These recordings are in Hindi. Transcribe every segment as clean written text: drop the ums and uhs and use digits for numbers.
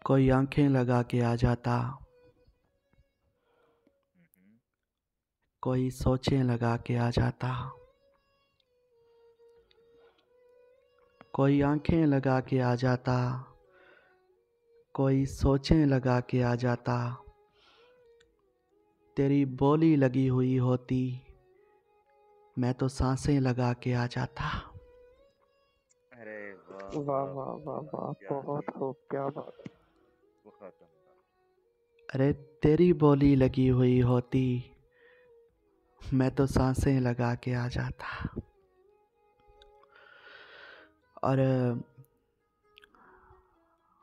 कोई आंखें लगा के आ जाता, कोई सोचें लगा के आ जाता, कोई आंखें लगा के आ जाता, कोई सोचें लगा के आ जाता। तेरी बोली लगी हुई होती, मैं तो सांसें लगा के आ जाता। अरे वाह वाह वाह वाह वाह वाह वाह, वाह, क्या बहुत ही खूब, क्या बात। बहुत उम्दा। अरे तेरी बोली लगी हुई होती, मैं तो सांसें लगा के आ जाता। और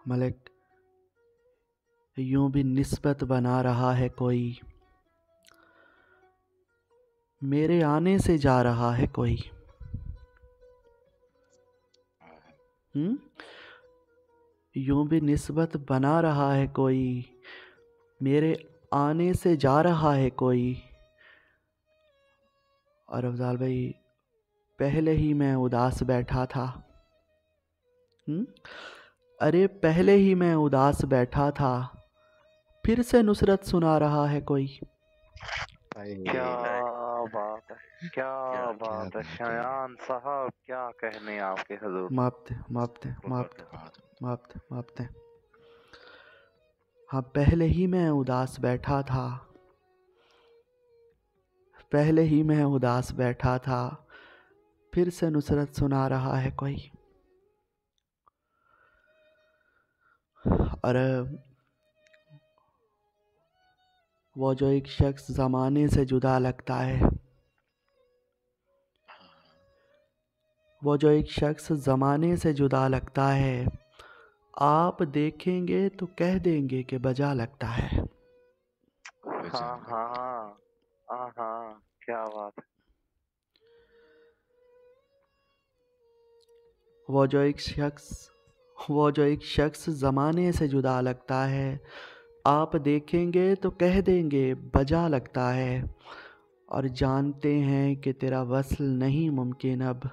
मलिक, यूं भी निस्बत बना रहा है कोई, मेरे आने से जा रहा है कोई। यूं भी निस्बत बना रहा है कोई, मेरे आने से जा रहा है कोई। और अफजाल भाई, पहले ही मैं उदास बैठा था। अरे पहले ही मैं उदास बैठा था, फिर से नुसरत सुना रहा है कोई। क्या बात है, क्या क्या बात है शयान साहब, क्या कहने आपके हजूर। माफ दे, माफ दे, माफ बहुत दे, बहुत माफ दे, माफ दे। हाँ, पहले ही मैं उदास बैठा था, पहले ही मैं उदास बैठा था, फिर से नुसरत सुना रहा है कोई। और वो जो एक शख्स ज़माने से जुदा लगता है, वो जो एक शख्स ज़माने से जुदा लगता है, आप देखेंगे तो कह देंगे कि बजा लगता है। हाँ हाँ हाँ हाँ, क्या बात है। वो जो एक शख्स वो जो एक शख्स ज़माने से जुदा लगता है, आप देखेंगे तो कह देंगे बजा लगता है। और जानते हैं कि तेरा वस्ल नहीं मुमकिन अब।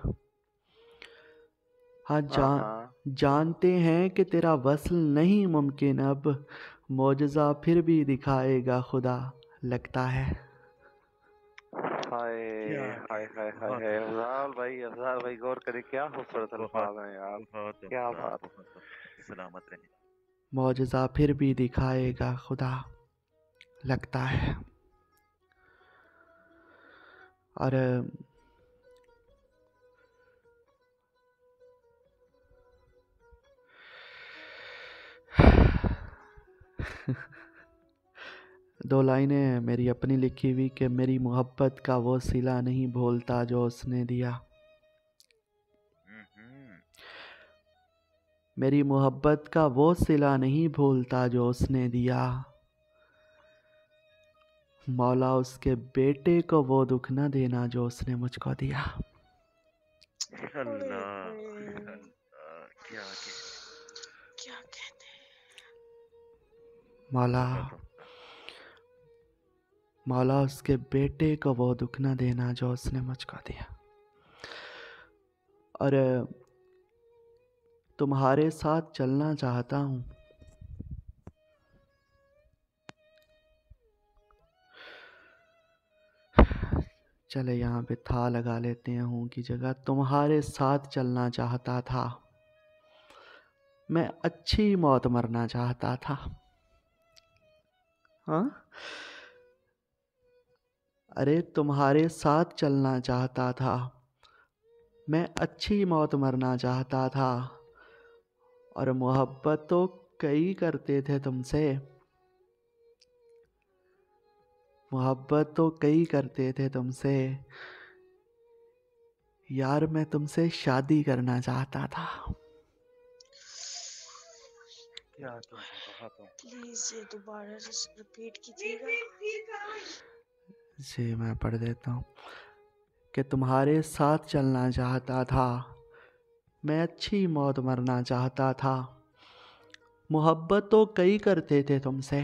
हाँ, हाँ हाँ, जानते हैं कि तेरा वस्ल नहीं मुमकिन अब, मौजज़ा फिर भी दिखाएगा खुदा लगता है। हाय क्या हाय हाय हाय बहुत हाय, उम्दा, अफजाल भाई गौर करें, क्या खूबसूरत बहुत अल्फाज हैं यार। बहुत क्या उम्दा, बात। बहुत उम्दा। सलामत रहे। मौजज़ा फिर भी दिखाएगा खुदा लगता है। और दो लाइनें मेरी अपनी लिखी हुई कि मेरी मोहब्बत का वो सिला नहीं भूलता जो उसने दिया। मेरी मोहब्बत का वो सिला नहीं भूलता जो उसने दिया। मौला उसके बेटे को वो दुख न देना जो उसने मुझको दिया। अल्लाह अल्लाह, क्या कहते मौला बहुत उम्दा। मौला उसके बेटे को वो दुख न देना जो उसने मुझको दिया। और तुम्हारे साथ चलना चाहता हूँ, चले यहाँ पे था लगा लेते हैं हूँ की जगह। तुम्हारे साथ चलना चाहता था, मैं अच्छी मौत मरना चाहता था। हाँ, अरे तुम्हारे साथ चलना चाहता था, मैं अच्छी मौत मरना चाहता था। और मोहब्बत तो कई करते थे तुमसे, मोहब्बत तो कई करते थे तुमसे। यार मैं तुमसे शादी करना चाहता था। क्या कहने, बहुत उम्दा। प्लीज ये दोबारा रिपीट कीजिएगा। जी मैं पढ़ देता हूँ कि तुम्हारे साथ चलना चाहता था, मैं अच्छी मौत मरना चाहता था। मोहब्बत तो कई करते थे तुमसे,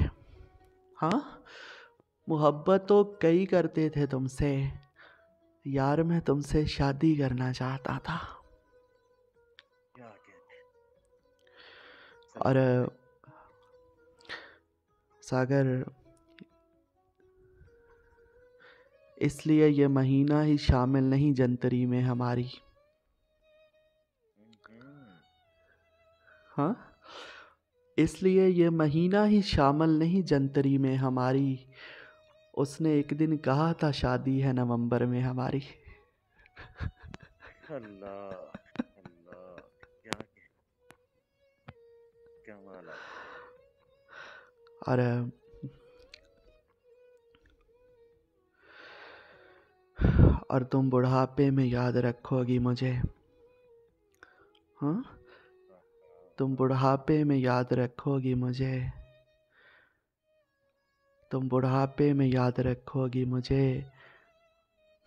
हाँ, मोहब्बत तो कई करते थे तुमसे। यार मैं तुमसे शादी करना चाहता था। क्या कहने, और सलामत रहे। सागर, इसलिए ये महीना ही शामिल नहीं जंतरी में हमारी। हाँ, इसलिए ये महीना ही शामिल नहीं जंतरी में हमारी। उसने एक दिन कहा था शादी है नवंबर में हमारी। अल्लाह अल्लाह, क्या कमाल है। और तुम बुढ़ापे में याद रखोगी मुझे। हाँ, तुम बुढ़ापे में याद रखोगी मुझे। तुम बुढ़ापे में याद रखोगी मुझे।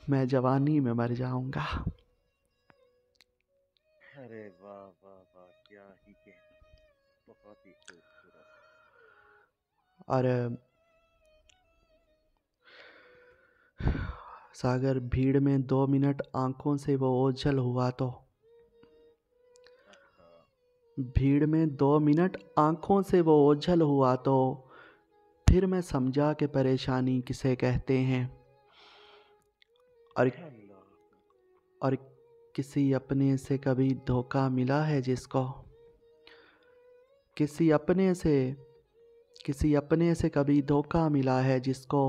मैं जवानी में मर जाऊंगा। अरे वाह वाह वाह, क्या ही कह, बहुत ही खूबसूरत। और सागर, भीड़ में 2 मिनट आंखों से वो ओझल हुआ तो, भीड़ में 2 मिनट आंखों से वो ओझल हुआ तो, फिर मैं समझा कि परेशानी किसे कहते हैं। और किसी अपने से कभी धोखा मिला है जिसको, किसी अपने से कभी धोखा मिला है जिसको,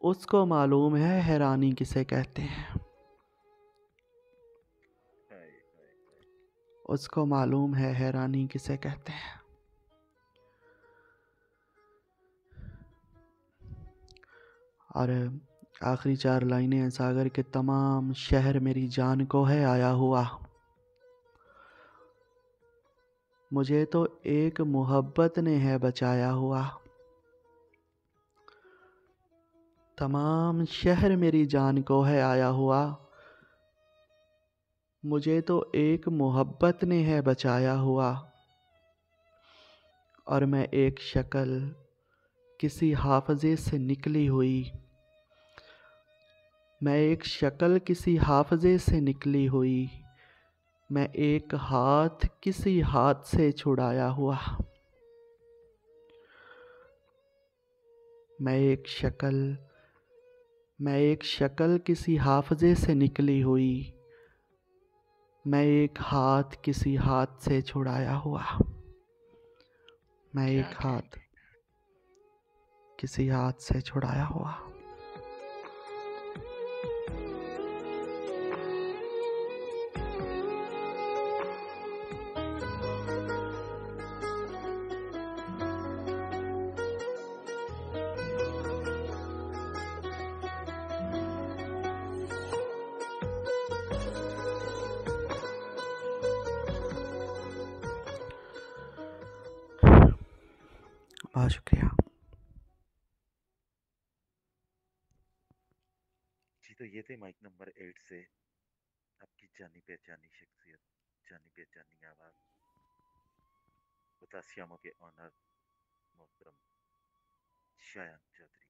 उसको मालूम है हैरानी किसे कहते हैं। उसको मालूम है हैरानी किसे कहते हैं। और आखिरी 4 लाइनें हैं सागर के, तमाम शहर मेरी जान को है आया हुआ। मुझे तो एक मोहब्बत ने है बचाया हुआ। तमाम शहर मेरी जान को है आया हुआ। मुझे तो एक मोहब्बत ने है बचाया हुआ। और मैं एक शक्ल किसी हाफजे से निकली हुई, मैं एक शक्ल किसी हाफजे से निकली हुई, मैं एक हाथ किसी हाथ से छुड़ाया हुआ। मैं एक शक्ल किसी हाफजे से निकली हुई, मैं एक हाथ किसी हाथ से छुड़ाया हुआ। मैं एक हाथ किसी हाथ से छुड़ाया हुआ। बहुत शुक्रिया जी। तो ये थे माइक नंबर 8 से आपकी जानी पहचानी शख्सियत, जानी पहचानी आवाज, बतासियामों के ऑनर मोहतरम शायान चौधरी।